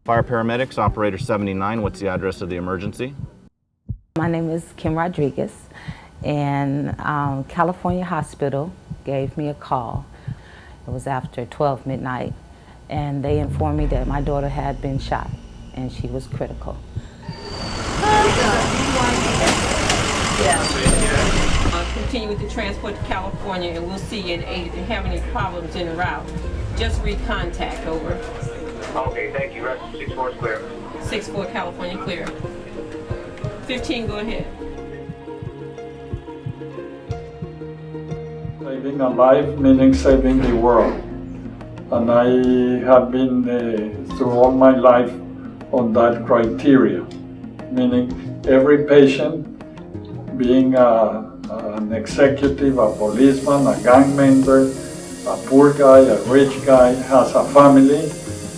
Fire paramedics, operator 79, what's the address of the emergency? My name is Kim Rodriguez, and California Hospital gave me a call. It was after 12 midnight, and they informed me that my daughter had been shot, and she was critical. Continue with the transport to California, and we'll see you at 8. If you have any problems en route, just recontact, over. Okay, thank you. Rest 6-4 is clear. 6-4 California clear. 15, go ahead. Saving a life meaning saving the world. And I have been through all my life on that criteria, meaning every patient, being an executive, a policeman, a gang member, a poor guy, a rich guy, has a family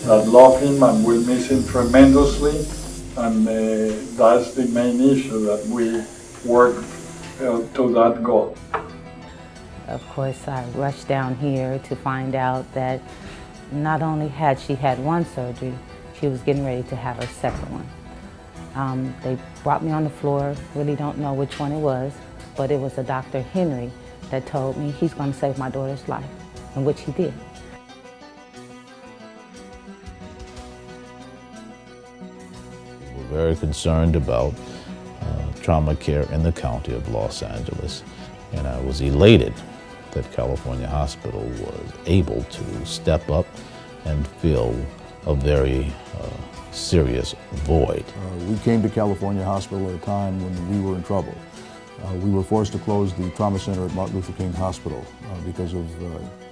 that love him and will miss him tremendously. And that's the main issue, that we work to that goal. Of course, I rushed down here to find out that not only had she had one surgery, she was getting ready to have her second one. They brought me on the floor, really don't know which one it was, but it was a Dr. Henry that told me he's going to save my daughter's life, and which he did. We're very concerned about trauma care in the county of Los Angeles, and I was elated that California Hospital was able to step up and fill a very serious void. We came to California Hospital at a time when we were in trouble. We were forced to close the trauma center at Martin Luther King Hospital because of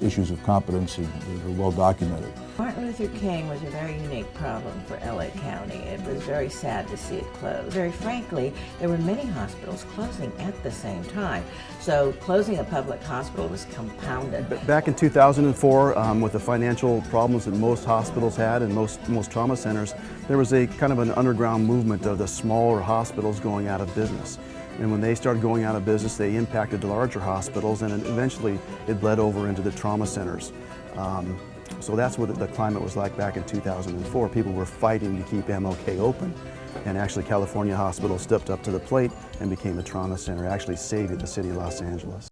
issues of competency that are well documented. Martin Luther King was a very unique problem for LA County. It was very sad to see it close. Very frankly, there were many hospitals closing at the same time. So closing a public hospital was compounded. Back in 2004, with the financial problems that most hospitals had and most trauma centers, there was a kind of an underground movement of the smaller hospitals going out of business. And when they started going out of business, they impacted the larger hospitals, and eventually it bled over into the trauma centers. So that's what the climate was like back in 2004. People were fighting to keep MLK open, and actually California Hospital stepped up to the plate and became a trauma center, actually saving the city of Los Angeles.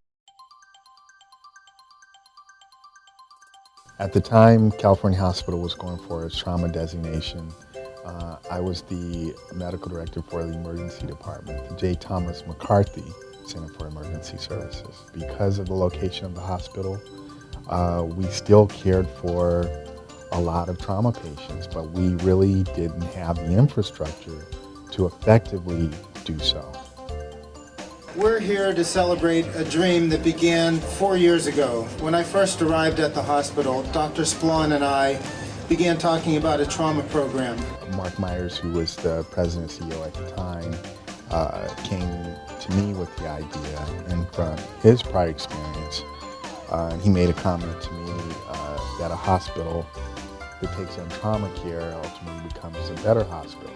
At the time California Hospital was going for its trauma designation, I was the medical director for the emergency department, the J. Thomas McCarthy Center for Emergency Services. Because of the location of the hospital, we still cared for a lot of trauma patients, but we really didn't have the infrastructure to effectively do so. We're here to celebrate a dream that began 4 years ago. When I first arrived at the hospital, Dr. Splon and I began talking about a trauma program. Mark Myers, who was the president and CEO at the time, came to me with the idea, and from his prior experience, he made a comment to me that a hospital that takes on trauma care ultimately becomes a better hospital.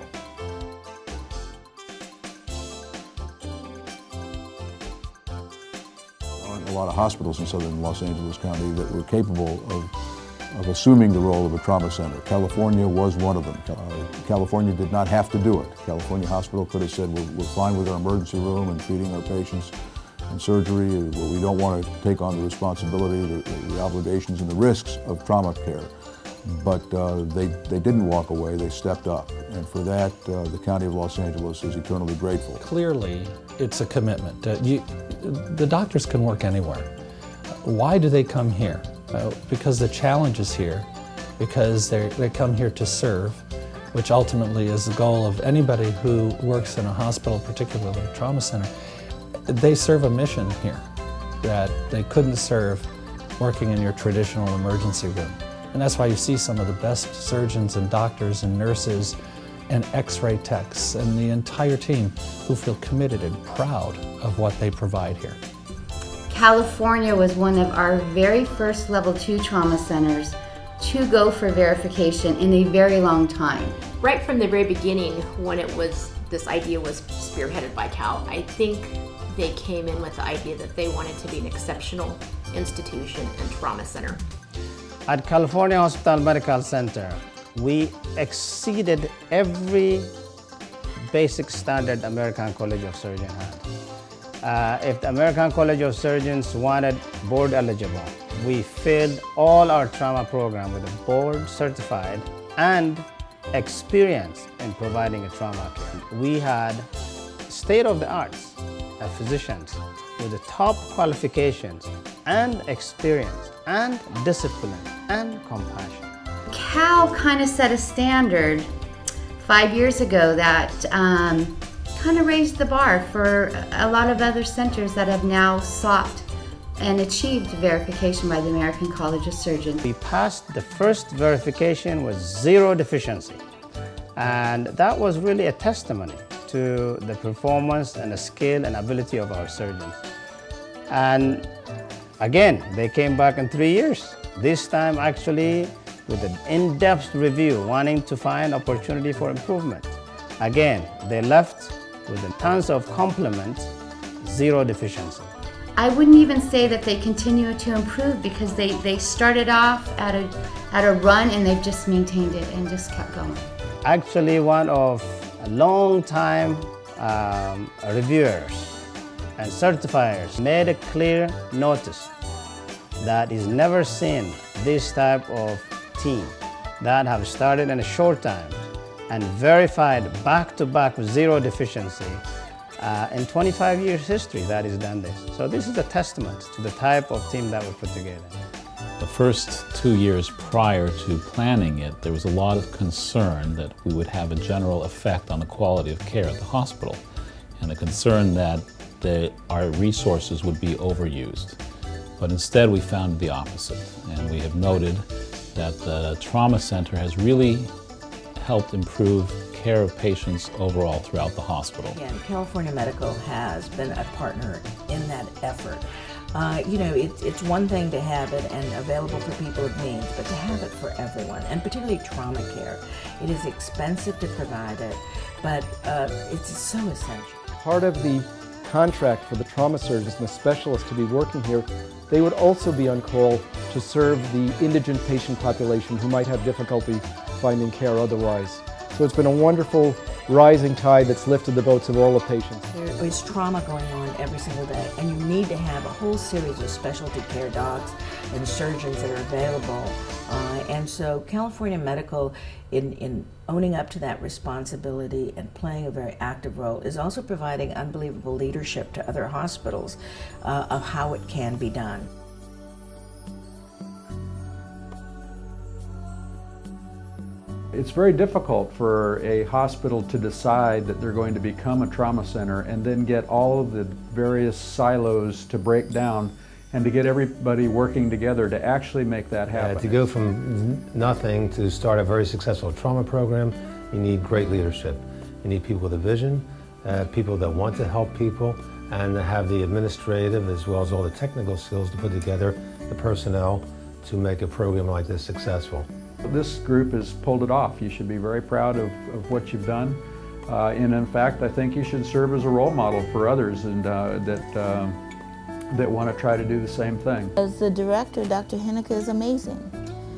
There aren't a lot of hospitals in southern Los Angeles County that were capable of assuming the role of a trauma center. California was one of them. California did not have to do it. California Hospital could have said, we're fine with our emergency room and treating our patients in surgery, but we don't want to take on the responsibility, the obligations and the risks of trauma care. But they didn't walk away, they stepped up. And for that, the County of Los Angeles is eternally grateful. Clearly, it's a commitment. The doctors can work anywhere. Why do they come here? Because the challenge is here, because they come here to serve, which ultimately is the goal of anybody who works in a hospital, particularly a trauma center. They serve a mission here that they couldn't serve working in your traditional emergency room. And that's why you see some of the best surgeons and doctors and nurses and x-ray techs and the entire team who feel committed and proud of what they provide here. California was one of our very first level 2 trauma centers to go for verification in a very long time. Right from the very beginning, when this idea was spearheaded by Cal, I think they came in with the idea that they wanted to be an exceptional institution and trauma center. At California Hospital Medical Center, We exceeded every basic standard American College of Surgeons had. If the American College of Surgeons wanted board eligible, we filled all our trauma program with a board certified and experience in providing a trauma care. We had state-of-the-art physicians with the top qualifications and experience and discipline and compassion. Cal kind of set a standard 5 years ago that kind of raised the bar for a lot of other centers that have now sought and achieved verification by the American College of Surgeons. We passed the first verification with 0 deficiency, and that was really a testimony to the performance and the skill and ability of our surgeons. And again, they came back in 3 years, this time actually with an in-depth review, wanting to find opportunity for improvement. Again, they left with tons of compliments, 0 deficiency. I wouldn't even say that they continue to improve because they started off at a run and they've just maintained it and just kept going. Actually, one of a long-time reviewers and certifiers made a clear notice that he's never seen this type of team that have started in a short time and verified back-to-back with 0 deficiency in 25 years history that has done this. So this is a testament to the type of team that we put together. The first 2 years prior to planning it, there was a lot of concern that we would have a general effect on the quality of care at the hospital, and a concern that our resources would be overused. But instead we found the opposite, and we have noted that the trauma center has really helped improve care of patients overall throughout the hospital. And California Medical has been a partner in that effort. You know, it's one thing to have it and available for people of means, but to have it for everyone, and particularly trauma care. It is expensive to provide it, but it's so essential. Part of the contract for the trauma surgeons and the specialists to be working here, they would also be on call to serve the indigent patient population who might have difficulty finding care otherwise. So it's been a wonderful rising tide that's lifted the boats of all the patients. There is trauma going on every single day, and you need to have a whole series of specialty care docs and surgeons that are available. And so California Medical, in owning up to that responsibility and playing a very active role, is also providing unbelievable leadership to other hospitals of how it can be done. It's very difficult for a hospital to decide that they're going to become a trauma center and then get all of the various silos to break down and to get everybody working together to actually make that happen. To go from nothing to start a very successful trauma program, you need great leadership. You need people with a vision, people that want to help people, and have the administrative as well as all the technical skills to put together the personnel to make a program like this successful. This group has pulled it off. You should be very proud of what you've done. And in fact, I think you should serve as a role model for others and that want to try to do the same thing. As the director, Dr. Hinika is amazing.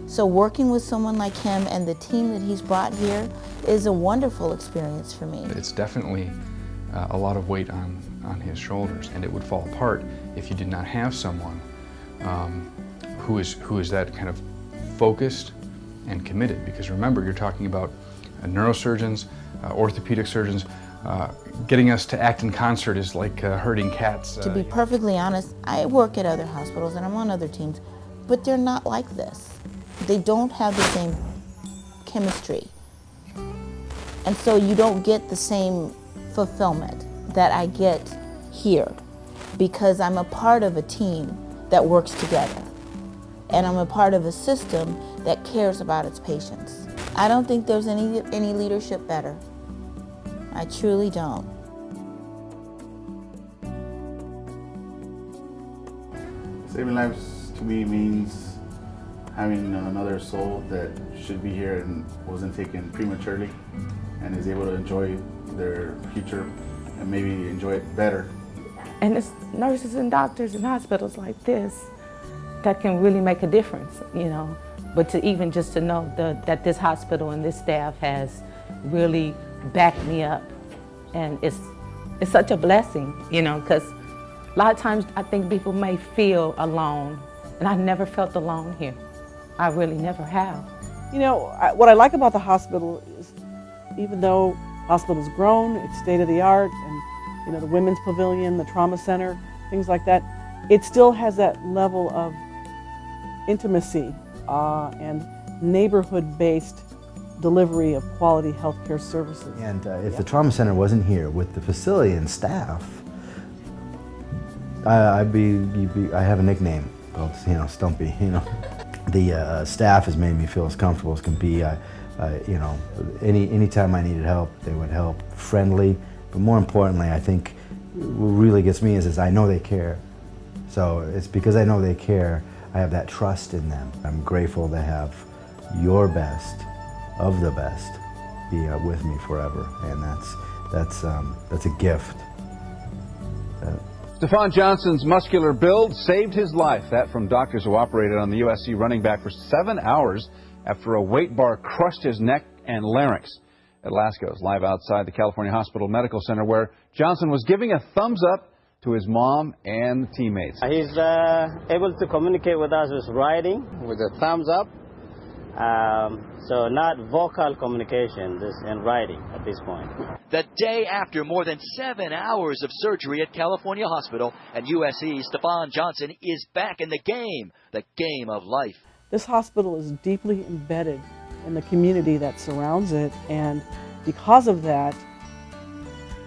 So working with someone like him and the team that he's brought here is a wonderful experience for me. It's definitely a lot of weight on his shoulders, and it would fall apart if you did not have someone who is that kind of focused and committed. Because remember, you're talking about neurosurgeons, orthopedic surgeons. Getting us to act in concert is like herding cats. To be perfectly honest, I work at other hospitals and I'm on other teams, but they're not like this. They don't have the same chemistry. And so you don't get the same fulfillment that I get here because I'm a part of a team that works together. And I'm a part of a system that cares about its patients. I don't think there's any leadership better. I truly don't. Saving lives to me means having another soul that should be here and wasn't taken prematurely and is able to enjoy their future and maybe enjoy it better. And it's nurses and doctors in hospitals like this that can really make a difference, you know. But to even just to know that this hospital and this staff has really backed me up, and it's such a blessing, you know, because a lot of times I think people may feel alone, and I never felt alone here. I really never have. You know, what I like about the hospital is, even though the hospital's grown, it's state-of-the-art, and you know, the women's pavilion, the trauma center, things like that, it still has that level of intimacy and neighborhood-based delivery of quality healthcare services. And if the trauma center wasn't here with the facility and staff, I have a nickname called, you know, Stumpy. You know, the staff has made me feel as comfortable as can be. You know, anytime I needed help, they would help. Friendly, but more importantly, I think what really gets me is I know they care. So it's because I know they care, I have that trust in them. I'm grateful to have your best of the best be with me forever, and that's a gift. Stephon Johnson's muscular build saved his life. That from doctors who operated on the USC running back for 7 hours after a weight bar crushed his neck and larynx. Ed Lasco is live outside the California Hospital Medical Center, where Johnson was giving a thumbs up to his mom and teammates. He's able to communicate with us with writing, with a thumbs up. So not vocal communication, just in writing at this point. The day after more than 7 hours of surgery at California Hospital and USC, Stephon Johnson is back in the game of life. This hospital is deeply embedded in the community that surrounds it, and because of that,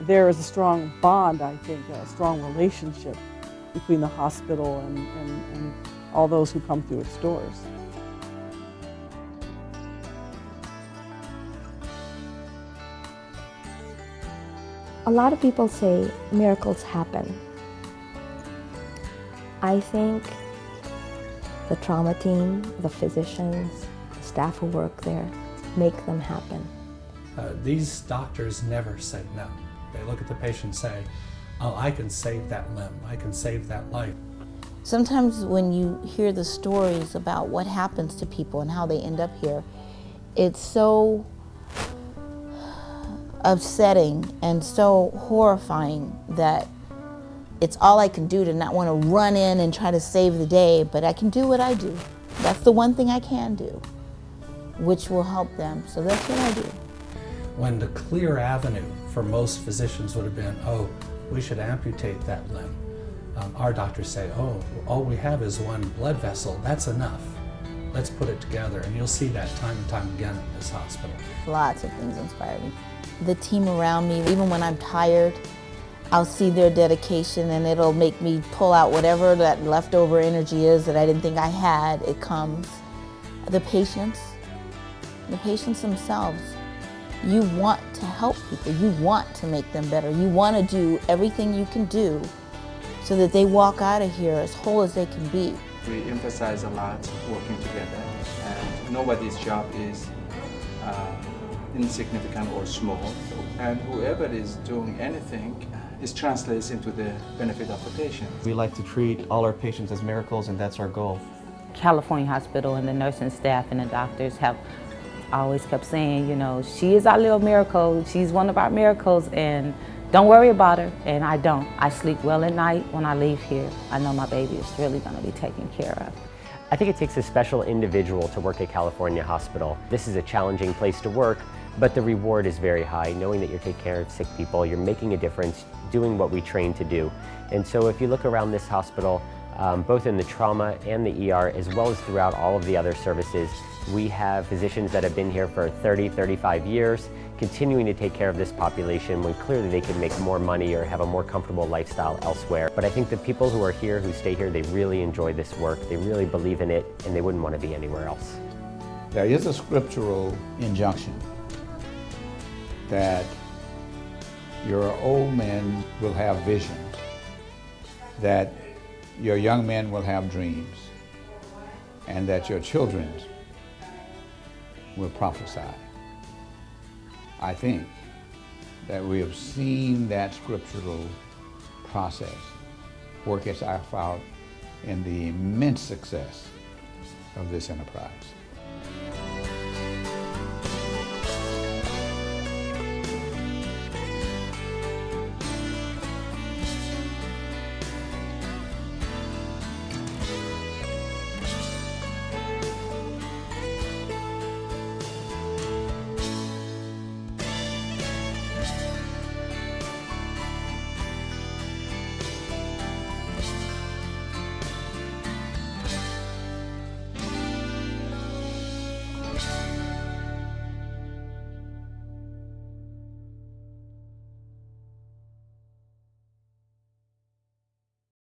there is a strong bond, I think, a strong relationship between the hospital and all those who come through its doors. A lot of people say miracles happen. I think the trauma team, the physicians, the staff who work there, make them happen. These doctors never say no. They look at the patient and say, oh, I can save that limb, I can save that life. Sometimes when you hear the stories about what happens to people and how they end up here, it's so upsetting and so horrifying that it's all I can do to not want to run in and try to save the day, but I can do what I do. That's the one thing I can do, which will help them, so that's what I do. When the clear avenue for most physicians would have been, oh, we should amputate that limb. Our doctors say, oh, all we have is one blood vessel, that's enough. Let's put it together, and you'll see that time and time again in this hospital. Lots of things inspire me. The team around me, even when I'm tired, I'll see their dedication and it'll make me pull out whatever that leftover energy is that I didn't think I had, it comes. The patients themselves. You want to help people, you want to make them better, you want to do everything you can do so that they walk out of here as whole as they can be. We emphasize a lot working together, and nobody's job is insignificant or small, and whoever is doing anything, it translates into the benefit of the patient. We like to treat all our patients as miracles, and that's our goal. California Hospital and the nursing staff and the doctors have always kept saying, you know, she is our little miracle, she's one of our miracles, and don't worry about her, and I don't. I sleep well at night when I leave here. I know my baby is really going to be taken care of. I think it takes a special individual to work at California Hospital. This is a challenging place to work, but the reward is very high, knowing that you're taking care of sick people, you're making a difference, doing what we train to do. And so if you look around this hospital, both in the trauma and the ER, as well as throughout all of the other services, we have physicians that have been here for 30, 35 years, continuing to take care of this population when clearly they could make more money or have a more comfortable lifestyle elsewhere. But I think the people who are here, who stay here, they really enjoy this work, they really believe in it, and they wouldn't want to be anywhere else. There is a scriptural injunction that your old men will have visions, that your young men will have dreams, and that your children will prophesy. I think that we have seen that scriptural process work itself out in the immense success of this enterprise.